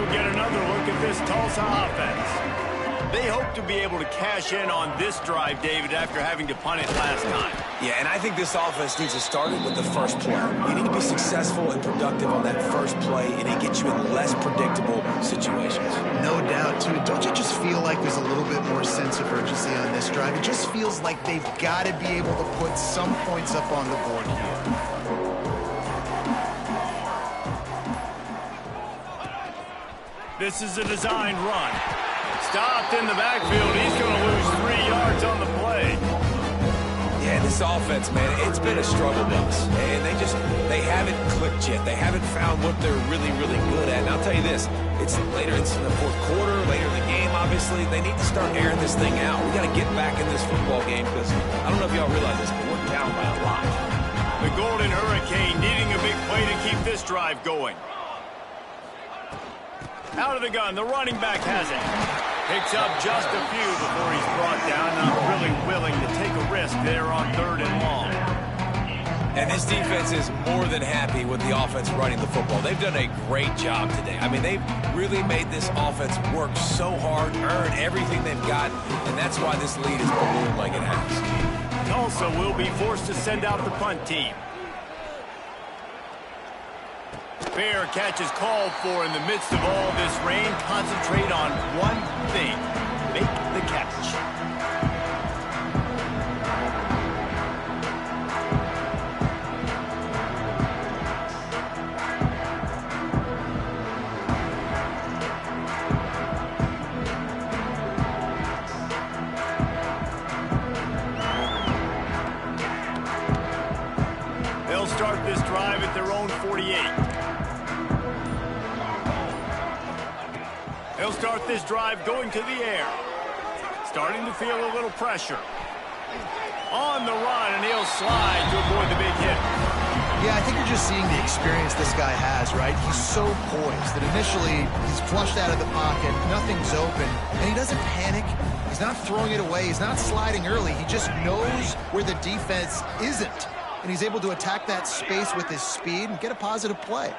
Speaker 1: we'll get another look at this Tulsa offense. They hope to be able to cash in on this drive, David, after having to punt it last time.
Speaker 2: Yeah, and I think this offense needs to start it with the first play. You need to be successful and productive on that first play, and it gets you in less predictable situations.
Speaker 3: No doubt, too. Don't you just feel like there's a little bit more sense of urgency on this drive? It just feels like they've got to be able to put some points up on the board here.
Speaker 1: This is a designed run. Stopped in the backfield. He's going to lose 3 yards on the play.
Speaker 2: Yeah, this offense, man, it's been a struggle bus. And they haven't clicked yet. They haven't found what they're really, really good at. And I'll tell you this, it's in the fourth quarter, later in the game, obviously. They need to start airing this thing out. We got to get back in this football game because I don't know if y'all realize this, but we're down by a lot.
Speaker 1: The Golden Hurricane needing a big play to keep this drive going. Out of the gun, the running back has it. Picks up just a few before he's brought down. Not really willing to take a risk there on 3rd and long.
Speaker 2: And this defense is more than happy with the offense running the football. They've done a great job today. I mean, they've really made this offense work so hard, earn everything they've got, and that's why this lead is ballooned like it has.
Speaker 1: Tulsa will be forced to send out the punt team. Fair catch is called for in the midst of all this rain. Concentrate on one thing. Make the catch. They'll start this drive at their own 48. They'll start this drive going to the air. Starting to feel a little pressure. On the run, and he'll slide to avoid the big hit.
Speaker 3: Yeah, I think you're just seeing the experience this guy has, right? He's so poised that initially he's flushed out of the pocket, nothing's open, and he doesn't panic. He's not throwing it away. He's not sliding early. He just knows where the defense isn't, and he's able to attack that space with his speed and get a positive play.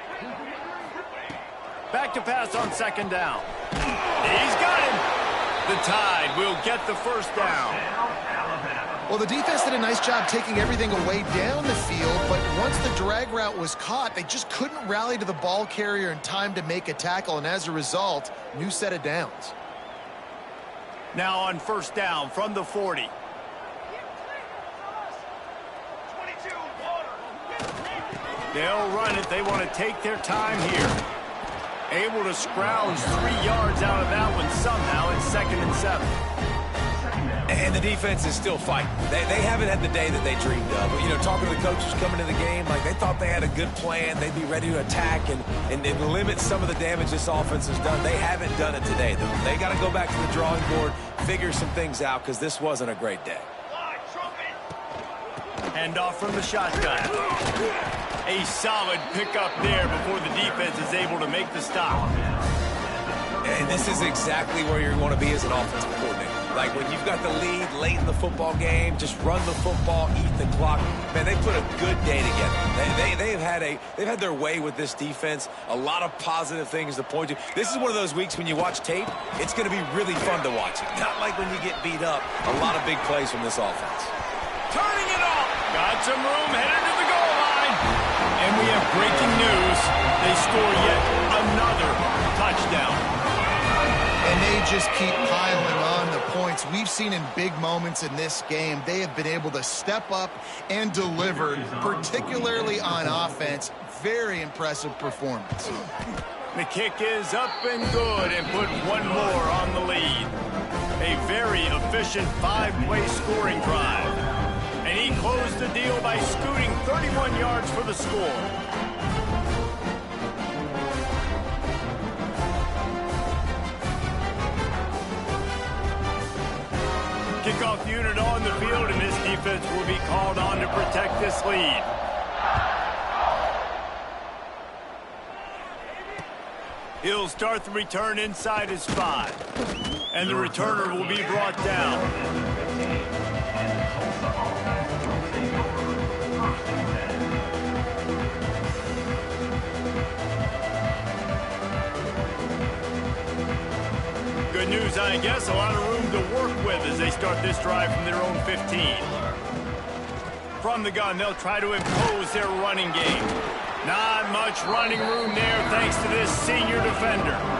Speaker 1: Back to pass on 2nd down. He's got him. The Tide will get the first down.
Speaker 3: Well, the defense did a nice job taking everything away down the field, but once the drag route was caught, they just couldn't rally to the ball carrier in time to make a tackle, and as a result, new set of downs.
Speaker 1: Now on 1st down from the 40. They'll run it. They want to take their time here. Able to scrounge 3 yards out of that one somehow. It's 2nd and 7.
Speaker 2: And the defense is still fighting. They haven't had the day that they dreamed of. You know, talking to the coaches coming to the game, like they thought they had a good plan. They'd be ready to attack and limit some of the damage this offense has done. They haven't done it today. They got to go back to the drawing board, figure some things out, because this wasn't a great day.
Speaker 1: Hand off from the shotgun. A solid pickup there before the defense is able to make the stop.
Speaker 2: And this is exactly where you're going to be as an offensive coordinator. Like when you've got the lead late in the football game, just run the football, eat the clock. Man, they put a good day together. They've had their way with this defense. A lot of positive things to point to. This is one of those weeks when you watch tape, it's going to be really fun to watch it. Not like when you get beat up. A lot of big plays from this offense.
Speaker 1: Turning it off. Got some room headed to the goal line. And we have breaking news. They score yet another touchdown.
Speaker 3: And they just keep piling on the points. We've seen in big moments in this game, they have been able to step up and deliver, particularly on offense. Very impressive performance.
Speaker 1: The kick is up and good and put one more on the lead. A very efficient 5-play scoring drive. And he closed the deal by scooting 31 yards for the score. Kickoff unit on the field, and this defense will be called on to protect this lead. He'll start the return inside his 5. And the returner will be brought down. I guess, a lot of room to work with as they start this drive from their own 15. From the gun, they'll try to impose their running game. Not much running room there thanks to this senior defender.